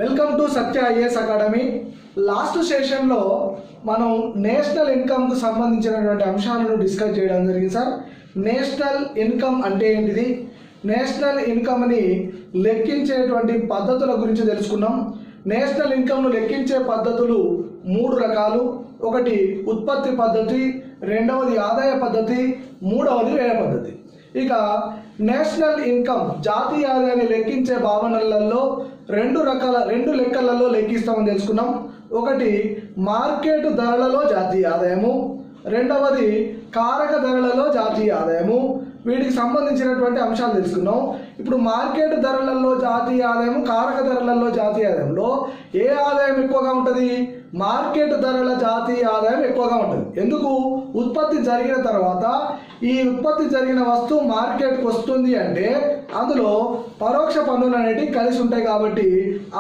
Welcome to Satya IAS academy. Last సెషన్లో మనం national ఇన్కమ్కు సంబంధించినటువంటి అంశాలను డిస్కస్ చేయడం జరిగింది సార్. నేషనల్ ఇన్కమ్ అంటే ఏంటిది, నేషనల్ ఇన్కమ్ని లెక్కించేటువంటి పద్ధతుల గురించి తెలుసుకున్నాం. నేషనల్ ఇన్కమ్ను లెక్కించే పద్ధతులు మూడు రకాలు. ఒకటి ఉత్పత్తి పద్ధతి, రెండవది ఆదాయ పద్ధతి, మూడవది వ్యయ పద్ధతి. ఇక నేషనల్ ఇన్కమ్ జాతీయ ఆదాయాన్ని లెక్కించే భావనలలో రెండు లెక్కలలో లెక్కిస్తామని తెలుసుకున్నాం. ఒకటి మార్కెట్ ధరలలో జాతీయ ఆదాయము, రెండవది కారక ధరలలో జాతీయ ఆదాయము. వీటికి సంబంధించినటువంటి అంశాలు తెలుసుకున్నాం. ఇప్పుడు మార్కెట్ ధరలలో జాతీయ ఆదాయం, కారక ధరలలో జాతీయ ఆదాయంలో ఏ ఆదాయం ఎక్కువగా ఉంటుంది? మార్కెట్ ధరల జాతీయ ఆదాయం ఎక్కువగా ఉంటుంది. ఎందుకు? ఉత్పత్తి జరిగిన తర్వాత ఈ ఉత్పత్తి జరిగిన వస్తువు మార్కెట్కి వస్తుంది అంటే అందులో పరోక్ష పన్నులు అనేవి కలిసి ఉంటాయి. కాబట్టి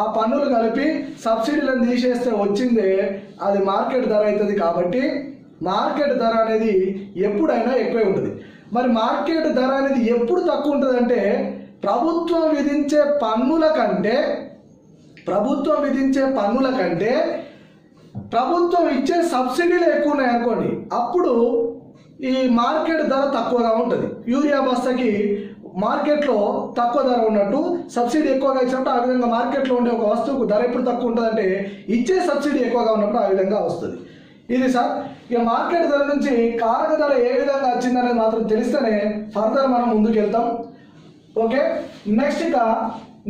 ఆ పన్నులు కలిపి సబ్సిడీలను తీసేస్తే వచ్చిందే అది మార్కెట్ ధర అవుతుంది. కాబట్టి మార్కెట్ ధర అనేది ఎప్పుడైనా ఎక్కువే ఉంటుంది. మరి మార్కెట్ ధర అనేది ఎప్పుడు తక్కువ ఉంటుంది అంటే ప్రభుత్వం విధించే పన్నుల కంటే ప్రభుత్వం ఇచ్చే సబ్సిడీలు ఎక్కువ ఉన్నాయి అనుకోండి, అప్పుడు ఈ మార్కెట్ ధర తక్కువగా ఉంటుంది. యూరియా బస్తాకి మార్కెట్లో తక్కువ ధర ఉన్నట్టు సబ్సిడీ ఎక్కువగా ఇచ్చినప్పుడు ఆ విధంగా మార్కెట్లో ఉండే ఒక వస్తువుకు ధర ఎప్పుడు తక్కువ ఉంటుందంటే ఇచ్చే సబ్సిడీ ఎక్కువగా ఉన్నప్పుడు ఆ విధంగా వస్తుంది. ఇది సార్. ఇక మార్కెట్ ధర నుంచి కారక ధర ఏ విధంగా వచ్చిందనేది మాత్రం తెలిస్తేనే ఫర్దర్ మనం ముందుకు వెళ్తాం. ఓకే, నెక్స్ట్ ఇక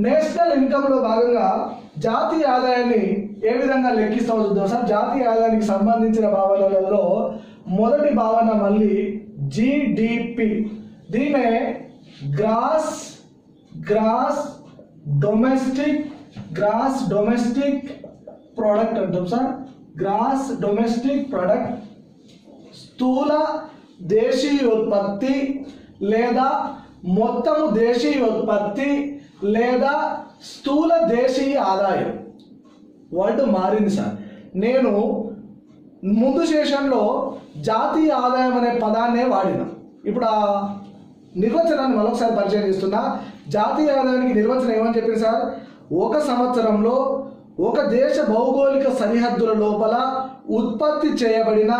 నేషనల్ ఇన్కమ్లో భాగంగా జాతీయ ఆదాయాన్ని ఏ విధంగా లెక్కిస్తామో చూద్దాం సార్. జాతీయ ఆదాయానికి సంబంధించిన భావనలలో మొదటి భావన మళ్ళీ జిడిపి. దీనే గ్రాస్ డొమెస్టిక్ ప్రోడక్ట్ అంటాం సార్. గ్రాస్ డొమెస్టిక్ ప్రోడక్ట్, స్థూల దేశీయోత్పత్తి లేదా మొత్తము దేశీయోత్పత్తి లేదా స్థూల దేశీయ ఆదాయం. వర్డ్ మారింది సార్. నేను ముందు సెషన్లో జాతీయ ఆదాయం అనే పదాన్నే వాడినా. ఇప్పుడు ఆ నిర్వచనాన్ని మరొకసారి పరిచయం చేస్తున్నా. జాతీయ ఆదాయానికి నిర్వచనం ఏమని చెప్పింది సార్? ఒక సంవత్సరంలో ఒక దేశ భౌగోళిక సరిహద్దుల లోపల ఉత్పత్తి చేయబడిన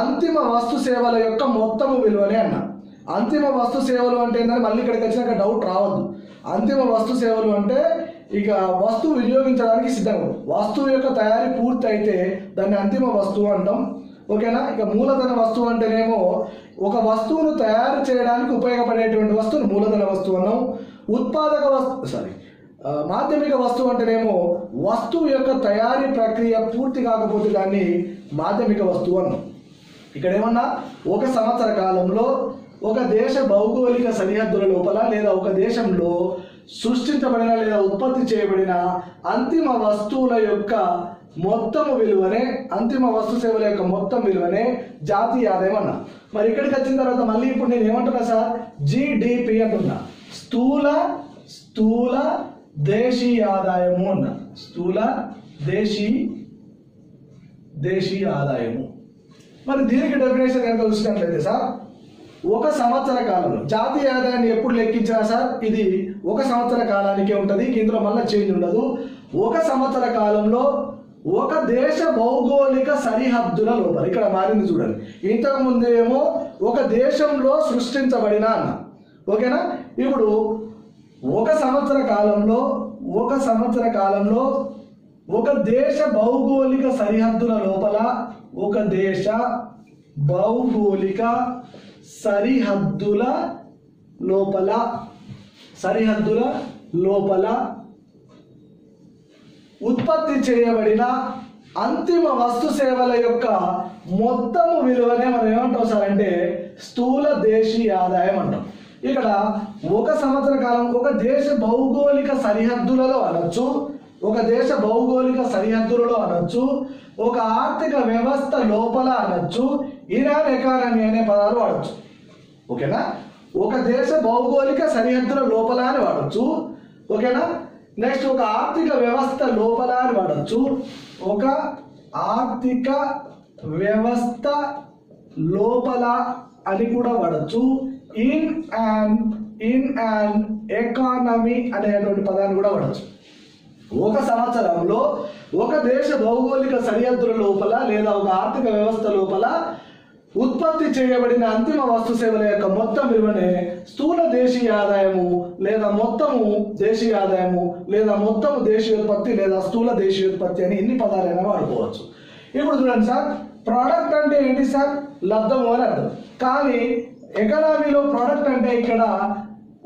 అంతిమ వస్తు సేవల యొక్క మొత్తము విలువనే అన్న. అంతిమ వస్తు సేవలు అంటే ఏంటంటే మళ్ళీ ఇక్కడికి వచ్చినాక డౌట్ రావద్దు. అంతిమ వస్తు సేవలు అంటే ఇక వస్తువు వినియోగించడానికి సిద్ధంగా, వస్తువు యొక్క తయారీ పూర్తి అయితే దాన్ని అంతిమ వస్తువు అంటాం. ఓకేనా. ఇక మూలధన వస్తువు అంటేనేమో ఒక వస్తువును తయారు చేయడానికి ఉపయోగపడేటువంటి వస్తువును మూలధన వస్తువు అన్నాం. మాధ్యమిక వస్తువు అంటేనేమో వస్తువు యొక్క తయారీ ప్రక్రియ పూర్తి కాకపోతే దాన్ని మాధ్యమిక వస్తువు అన్నాం. ఇక్కడ ఏమన్నా ఒక సంవత్సర కాలంలో ఒక దేశ భౌగోళిక సరిహద్దుల లోపల లేదా ఒక దేశంలో సృష్టించబడిన లేదా ఉత్పత్తి చేయబడిన అంతిమ వస్తువుల యొక్క మొత్తము విలువనే, అంతిమ వస్తు సేవల యొక్క మొత్తం విలువనే జాతీయ ఆదాయం అన్నా. మరి ఇక్కడికి వచ్చిన తర్వాత మళ్ళీ ఇప్పుడు నేను ఏమంటున్నా సార్? జిడిపి అంటున్నా. స్థూల దేశీయ ఆదాయము అన్న. స్థూల దేశీయ ఆదాయము. మరి దీనికి డెఫినేషన్ కనుక చూసినట్లయితే సార్, ఒక సంవత్సర కాలంలో జాతీయ ఆదాయాన్ని ఎప్పుడు లెక్కించినా సార్ ఇది ఒక సంవత్సర కాలానికే ఉంటుంది. ఇందులో మళ్ళీ చేంజ్ ఉండదు. ఒక సంవత్సర కాలంలో ఒక దేశ భౌగోళిక సరిహద్దుల లోపల, ఇక్కడ మారింది చూడండి. ఇంతకు ముందు ఏమో ఒక దేశంలో సృష్టించబడిన అన్న. ఓకేనా. ఇప్పుడు ఒక సంవత్సర కాలంలో ఒక దేశ భౌగోళిక సరిహద్దుల లోపల, ఒక దేశ భౌగోళిక సరిహద్దుల లోపల ఉత్పత్తి చేయబడిన అంతిమ వస్తు సేవల యొక్క మొత్తము విలువనే మనం ఏమంటాం సార్ అంటే స్థూల దేశీయ ఆదాయం అంటాం. ఇక్కడ ఒక సంవత్సర కాలం ఒక దేశ భౌగోళిక సరిహద్దులలో అనొచ్చు, ఒక దేశ భౌగోళిక సరిహద్దులలో అనొచ్చు, ఒక ఆర్థిక వ్యవస్థ లోపల అనొచ్చు, ఇరాన్ ఎకానమీ అనే పదాలు వాడచ్చు. ఓకేనా. ఒక దేశ భౌగోళిక సరిహద్దుల లోపల అని వాడచ్చు. ఓకేనా. నెక్స్ట్ ఒక ఆర్థిక వ్యవస్థ లోపల అని వాడచ్చు, ఒక ఆర్థిక వ్యవస్థ లోపల అని కూడా వాడచ్చు. ఇన్ అండ్ ఎకానమీ అనేటువంటి పదాన్ని కూడా వాడచ్చు. ఒక సంవత్సరంలో ఒక దేశ భౌగోళిక సరిహద్దుల లోపల లేదా ఒక ఆర్థిక వ్యవస్థ లోపల ఉత్పత్తి చేయబడిన అంతిమ వస్తు సేవల యొక్క మొత్తం విలువనే స్థూల దేశీయ ఆదాయము లేదా మొత్తము దేశీయ ఆదాయము లేదా మొత్తము దేశీయోత్పత్తి లేదా స్థూల దేశీయోత్పత్తి అని ఎన్ని పదాలైనా వాడుకోవచ్చు. ఇప్పుడు చూడండి సార్, ప్రోడక్ట్ అంటే ఏంటి సార్? లబ్ధము అని అర్థం. కానీ ఎకనామీలో ప్రోడక్ట్ అంటే ఇక్కడ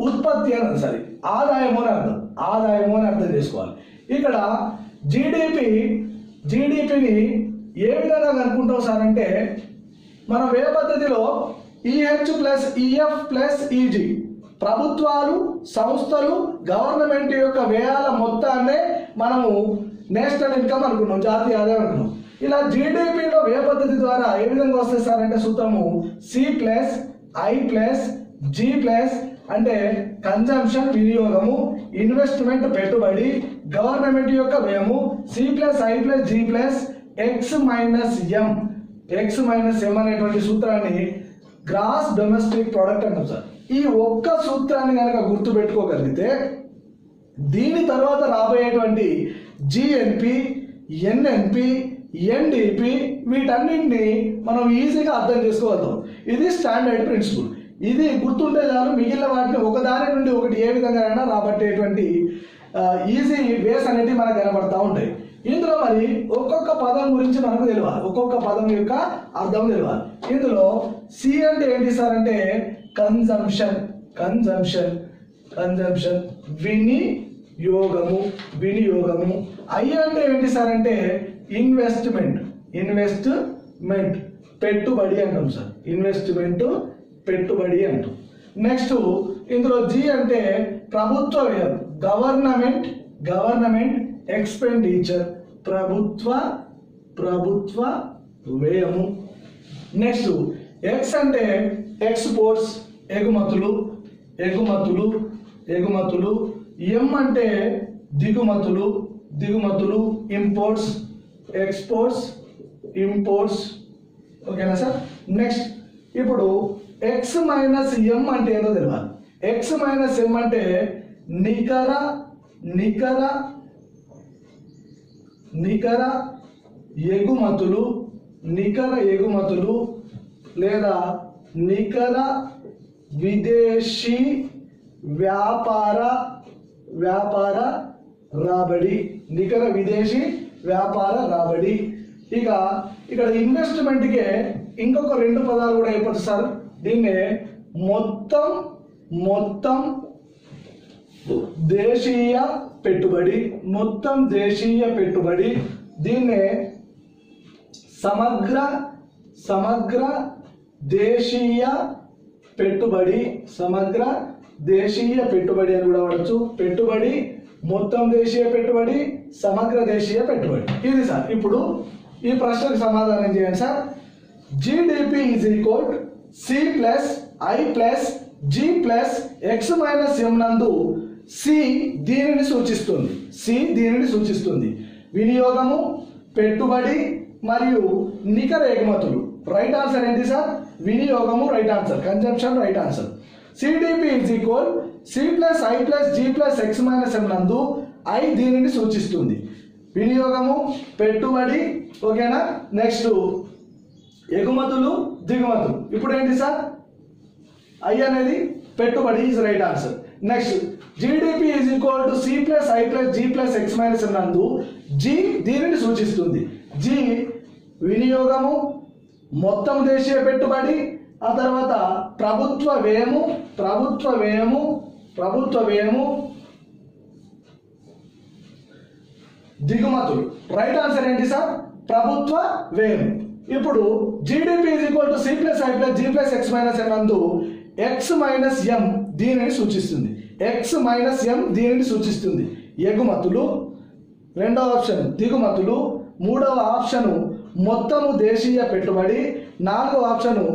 ఉత్పత్తి అని సరే ఆదాయము అని అర్థం. ఆదాయము అని అర్థం చేసుకోవాలి. ఇక్కడ జీడిపిని ఏ విధంగా కనుక్కుంటాం సార్ అంటే మనం ఏ పద్ధతిలో EH plus EF plus easy ప్రభుత్వాలు సంస్థలు గవర్నమెంట్ యొక్క వ్యయాల మొత్తాన్నే మనము నేషనల్ ఇన్కమ్ అనుకున్నాం, జాతీయ ఆదాయం అనుకున్నాం. ఇలా జీడిపిలో వ్యయ పద్ధతి ద్వారా ఏ విధంగా వస్తుంది సార్ అంటే సూత్రము C plus I plus G plus అంటే కన్జంప్షన్ వినియోగము, ఇన్వెస్ట్మెంట్ పెట్టుబడి, గవర్నమెంట్ యొక్క వ్యయము, C plus I plus G plus X minus M అనేటువంటి సూత్రాన్ని గ్రాస్ డొమెస్టిక్ ప్రోడక్ట్ అంటాం సార్. ఈ ఒక్క సూత్రాన్ని కనుక గుర్తుపెట్టుకోగలిగితే దీని తర్వాత రాబోయేటువంటి జిఎన్పి, ఎన్ఎన్పి, ఎన్డిపి వీటన్నింటినీ మనం ఈజీగా అర్థం చేసుకోగలుగుతాం. ఇది స్టాండర్డ్ ప్రిన్సిపల్. ఇది గుర్తుంటే చాలు, మిగిలిన వాటిని ఒకదాని నుండి ఒకటి ఏ విధంగానైనా రాబట్టేటువంటి ఈజీ వేస్ అనేవి మనకు కనబడతా ఉంటాయి. ఇందులో మరి ఒక్కొక్క పదం గురించి మనకు తెలియాలి, ఒక్కొక్క పదం యొక్క అర్థం తెలియాలి. ఇందులో సి అంటే ఏంటి సార్ అంటే కన్జంప్షన్ వినియోగము. ఐ అంటే ఏంటి సార్ అంటే ఇన్వెస్ట్మెంట్ పెట్టుబడి అంటాం సార్. పెట్టుబడి అంటాం. నెక్స్ట్ ఇందులో జి అంటే ప్రభుత్వ వ్యయం, గవర్నమెంట్ ఎక్స్పెండిచర్, ప్రభుత్వ వ్యయము. నెక్స్ట్ ఎక్స్ అంటే ఎక్స్పోర్ట్స్ ఎగుమతులు. ఎం అంటే దిగుమతులు ఇంపోర్ట్స్ ఓకేనా సార్. నెక్స్ట్ ఇప్పుడు ఎక్స్ మైనస్ ఎం అంటే ఏదో తెలియాలి. ఎక్స్ మైనస్ ఎం అంటే నికర ఎగుమతులు లేదా నికర విదేశీ వ్యాపార రాబడి. ఇక ఇక్కడ ఇన్వెస్ట్మెంట్కే ఇంకొక రెండు పదాలు కూడా అయిపోతుంది సార్. దీన్నే మొత్తం దేశీయ పెట్టుబడి, దీన్నే సమగ్ర దేశీయ పెట్టుబడి అని కూడా వాడచ్చు. పెట్టుబడి, మొత్తం దేశీయ పెట్టుబడి, సమగ్ర దేశీయ పెట్టుబడి. ఇది సార్. ఇప్పుడు ఈ ప్రశ్నకు సమాధానం చేయండి sir. GDP is equal C plus I plus G plus X minus M నందు సి దీనిని సూచిస్తుంది. వినియోగము, పెట్టుబడి మరియు నికర ఎగుమతులు. రైట్ ఆన్సర్ ఏంటి సార్? వినియోగము right answer, consumption right answer. GDP is equal C plus I plus G plus X minus M నందు ఐ దీనిని సూచిస్తుంది. వినియోగము, పెట్టుబడి ఓకేనా. నెక్స్ట్ ఎగుమతులు, దిగుమతులు. ఇప్పుడు ఏంటి సార్? ఐ అనేది పెట్టుబడి is right answer. Next GDP is equal to C plus I plus G plus X minus M నందు జి దీనిని సూచిస్తుంది. జి వినియోగము, మొత్తం దేశీయ పెట్టుబడి, ఆ తర్వాత ప్రభుత్వ వ్యయము దిగుమతులు. రైట్ ఆన్సర్ ఏంటి సార్? ప్రభుత్వ వ్యయం. ఇప్పుడు GDP is equal to C plus I plus G plus X minus M నందు ఎక్స్ మైనస్ ఎం దీనిని సూచిస్తుంది. ఎగుమతులు, రెండవ ఆప్షన్ దిగుమతులు, మూడవ ఆప్షను మొత్తము దేశీయ పెట్టుబడి, నాలుగవ ఆప్షను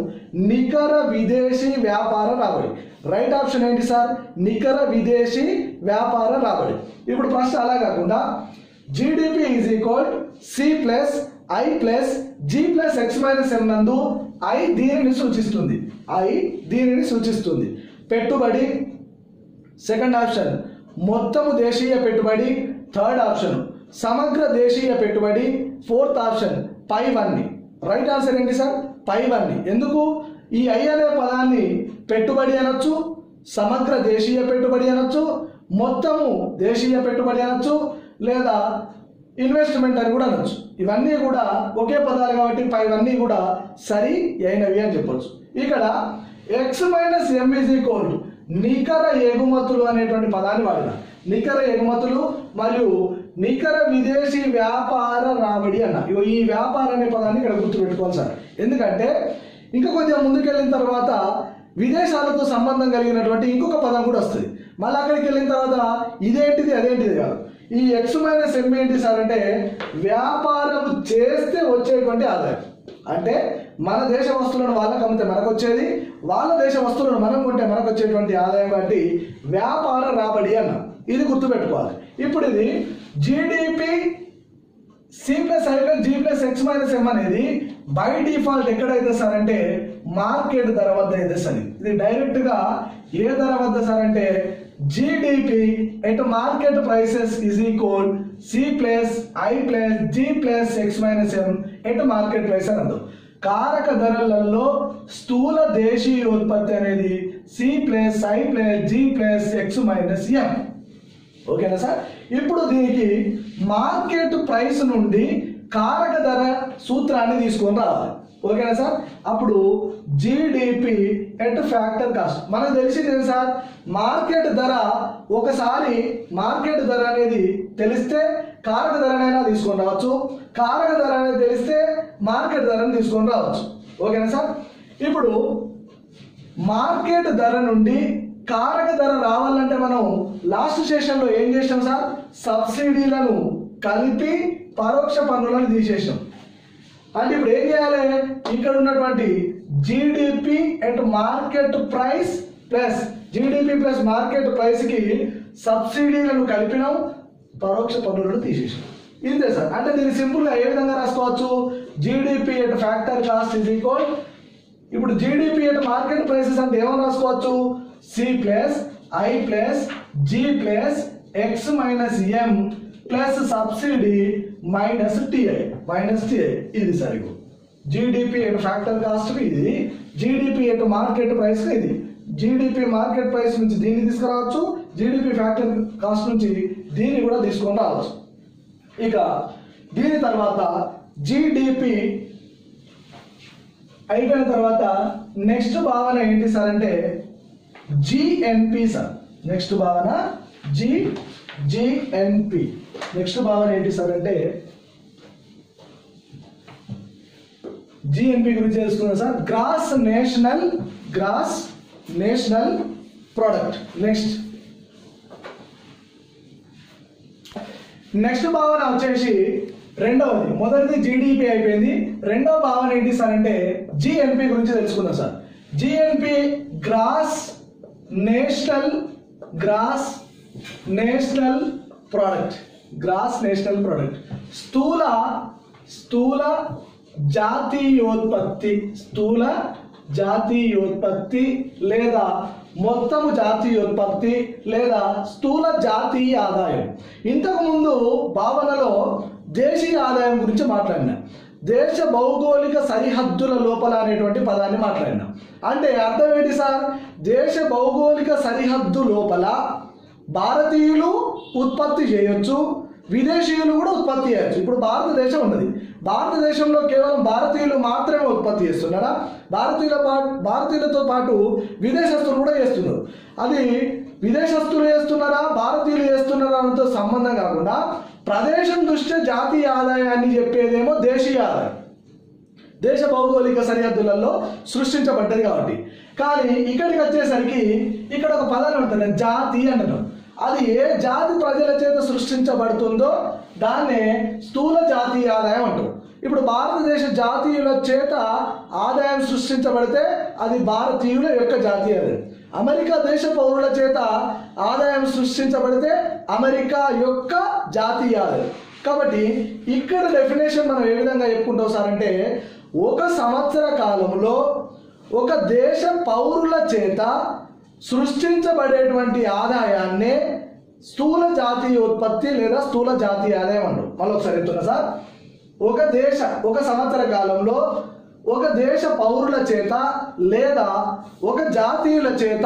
నికర విదేశీ వ్యాపార రాబడి. రైట్ ఆప్షన్ ఏంటి సార్? నికర విదేశీ వ్యాపార రాబడి. ఇప్పుడు ప్రశ్న అలా కాకుండా GDP is equal C plus I plus G plus X minus M నందు ఐ దీనిని సూచిస్తుంది. పెట్టుబడి, సెకండ్ ఆప్షన్ మొత్తము దేశీయ పెట్టుబడి, థర్డ్ ఆప్షన్ సమగ్ర దేశీయ పెట్టుబడి, ఫోర్త్ ఆప్షన్ పైవన్నీ. రైట్ ఆన్సర్ ఏంటి సార్? పైవన్నీ. ఎందుకు? ఈ ఐ అనే పదాన్ని పెట్టుబడి అనొచ్చు, సమగ్ర దేశీయ పెట్టుబడి అనొచ్చు, మొత్తము దేశీయ పెట్టుబడి అనొచ్చు, లేదా ఇన్వెస్ట్మెంట్ అని కూడా అనొచ్చు. ఇవన్నీ కూడా ఒకే పదాలు కాబట్టి పైవన్నీ కూడా సరి అయినవి అని చెప్పొచ్చు. ఇక్కడ x-m నికర ఎగుమతులు అనేటువంటి పదాన్ని వాడిన. నికర ఎగుమతులు మరియు నికర విదేశీ వ్యాపార రాబడి అన్న. ఈ వ్యాపార అనే పదాన్ని ఇక్కడ గుర్తుపెట్టుకోవాలి సార్. ఎందుకంటే ఇంకా కొంచెం ముందుకెళ్ళిన తర్వాత విదేశాలతో సంబంధం కలిగినటువంటి ఇంకొక పదం కూడా వస్తుంది. మళ్ళీ అక్కడికి వెళ్ళిన తర్వాత ఇదేంటిది అదేంటిది కాదు. ఈ x-m ఏంటి సార్ అంటే వ్యాపారం చేస్తే వచ్చేటువంటి ఆదాయం. అంటే మన దేశ వస్తువులను వాళ్ళకి అమ్మితే మనకు వచ్చేది, వాళ్ళ దేశ వస్తువులను మనం కొంటే మనకు వచ్చేటువంటి ఆదాయం బట్టి వ్యాపార రాబడి అన్నాం. ఇది గుర్తుపెట్టుకోవాలి. ఇప్పుడు ఇది జీడిపి C+I+G+X-M అనేది బై డిఫాల్ట్ ఎక్కడైతే సార్ అంటే మార్కెట్ ధర వద్ద అయితే సార్. ఇది డైరెక్ట్ గా ఏ ధర వద్ద సార్ అంటే GDP at market prices is equal C+I+G+X-M at market price అని అంటాం. కారక ధరలలో స్థూల దేశీయోత్పత్తి అనేది C+I+G+X-M. ఓకేనా సార్? ఇప్పుడు దీనికి మార్కెట్ ప్రైస్ నుండి కారక ధర సూత్రాన్ని తీసుకొని రావాలి. ఓకేనా సార్? అప్పుడు జీడిపి ఎట్ ఫ్యాక్టర్ కాస్ట్. మనకు తెలిసింది ఏంటి సార్? మార్కెట్ ధర, ఒకసారి మార్కెట్ ధర అనేది తెలిస్తే కారక ధరనైనా తీసుకొని రావచ్చు, కారక ధర అనేది తెలిస్తే మార్కెట్ ధరను తీసుకొని రావచ్చు. ఓకేనా సార్? ఇప్పుడు మార్కెట్ ధర నుండి కారక ధర రావాలంటే మనం లాస్ట్ సెషన్లో ఏం చేసాం సార్? సబ్సిడీలను కలిపి పరోక్ష పన్నులను తీసేసాం. అంటే ఇప్పుడు ఏం చేయాలి? ఇక్కడ ఉన్నటువంటి GDP at market price plus GDP plus market ప్రైస్కి సబ్సిడీలను కలిపినాం, పరోక్ష పన్నులను తీసేసాం. ఇంతే సార్. అంటే దీన్ని సింపుల్గా ఏ విధంగా రాసుకోవచ్చు? GDP at factor cost is equal, ఇప్పుడు జీడిపి ఎట్ మార్కెట్ ప్రైసెస్ అంటే ఏమని రాసుకోవచ్చు? C+I+G+X-M plus subsidy minus TI. ఇది సరిగ్గా జీడిపి ఎట్ ఫ్యాక్టర్ కాస్ట్ ఇది, జీడిపి ఎట్ మార్కెట్ ప్రైస్ ఇది. జీడిపి మార్కెట్ ప్రైస్ నుంచి దీన్ని తీసుకురావచ్చు, జీడిపి ఫ్యాక్టర్ కాస్ట్ నుంచి దీన్ని కూడా తీసుకొని రావచ్చు. ఇక దీని తర్వాత జీడిపి అయిపోయిన తర్వాత నెక్స్ట్ భావన ఏంటి సార్ అంటే జిఎన్పి సార్. నెక్స్ట్ భావన జిఎన్పి. నెక్స్ట్ భావన ఏంటి సార్ అంటే జిఎన్పి గురించి తెలుసుకున్నాం sir. Gross national product. Next భావన వచ్చేసి రెండవది. మొదటిది జీడిపి అయిపోయింది. రెండవ భావన ఏంటి సార్ అంటే జిఎన్పి గురించి తెలుసుకుందాం sir. GNP gross national product. స్థూల జాతీయోత్పత్తి లేదా మొత్తము జాతీయోత్పత్తి లేదా స్థూల జాతీయ ఆదాయం. ఇంతకు ముందు భావనలో దేశీయ ఆదాయం గురించి మాట్లాడినా, దేశ భౌగోళిక సరిహద్దుల లోపల అనేటువంటి పదాన్ని మాట్లాడినా. అంటే అర్థం ఏంటి సార్? దేశ భౌగోళిక సరిహద్దు లోపల భారతీయులు ఉత్పత్తి చేయొచ్చు, విదేశీయులు కూడా ఉత్పత్తి చేయొచ్చు. ఇప్పుడు భారతదేశం ఉన్నది, భారతదేశంలో కేవలం భారతీయులు మాత్రమే ఉత్పత్తి చేస్తున్నారా? భారతీయులతో పాటు విదేశస్తులు కూడా చేస్తున్నారు. అది విదేశస్తులు చేస్తున్నారా భారతీయులు చేస్తున్నారా అంతో సంబంధం కాకుండా ప్రదేశం దృష్ట్యా జాతీయ ఆదాయాన్ని చెప్పేదేమో దేశీయ ఆదాయం, దేశ భౌగోళిక సరిహద్దులలో సృష్టించబడ్డది కాబట్టి. కానీ ఇక్కడికి వచ్చేసరికి ఇక్కడ ఒక పదాన్ని ఉంటుంది జాతి అంటున్నాం. అది ఏ జాతి ప్రజల చేత సృష్టించబడుతుందో దాన్నే స్థూల జాతీయ ఆదాయం అంటారు. ఇప్పుడు భారతదేశ జాతీయుల చేత ఆదాయం సృష్టించబడితే అది భారతీయుల యొక్క జాతీయ ఆదాయం. అమెరికా దేశ పౌరుల చేత ఆదాయం సృష్టించబడితే అమెరికా యొక్క జాతీయ ఆదాయం. కాబట్టి ఇక్కడ డెఫినేషన్ మనం ఏ విధంగా చెప్పుకుంటాం సార్ అంటే ఒక సంవత్సర కాలంలో ఒక దేశ పౌరుల చేత సృష్టించబడేటువంటి ఆదాయాన్నే స్థూల జాతీయోత్పత్తి లేదా స్థూల జాతీయ ఆదాయం అంటారు. మళ్ళీ ఒకసారి చెప్తున్నా సార్, ఒక సంవత్సర కాలంలో ఒక దేశ పౌరుల చేత లేదా ఒక జాతీయుల చేత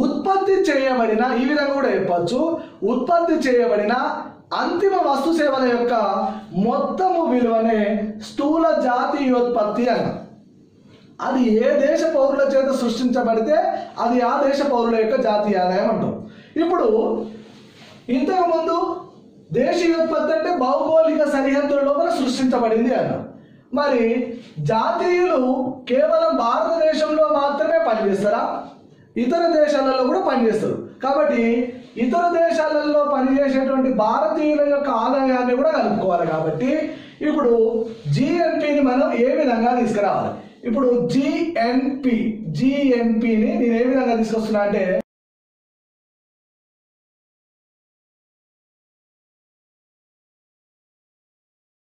ఉత్పత్తి చేయబడిన, ఈ విధంగా కూడా చెప్పచ్చు, ఉత్పత్తి చేయబడిన అంతిమ వస్తు సేవల యొక్క మొత్తము విలువనే స్థూల జాతీయోత్పత్తి అన్నారు. అది ఏ దేశ పౌరుల చేత సృష్టించబడితే అది ఆ దేశ పౌరుల యొక్క జాతీయ ఆదాయం అంటాం. ఇప్పుడు ఇంతకుముందు దేశీయోత్పత్తి అంటే భౌగోళిక సరిహద్దుల లోపల సృష్టించబడింది అన్నారు. మరి జాతీయులు కేవలం భారతదేశంలో మాత్రమే పనిచేస్తారా? ఇతర దేశాలలో కూడా పనిచేస్తారు. కాబట్టి ఇతర దేశాలలో పనిచేసేటువంటి భారతీయుల యొక్క ఆదాయాన్ని కూడా కలుపుకోవాలి. కాబట్టి ఇప్పుడు జిఎన్పిని మనం ఏ విధంగా తీసుకురావాలి? ఇప్పుడు జిఎన్పిని నేను ఏ విధంగా తీసుకొస్తున్నా అంటే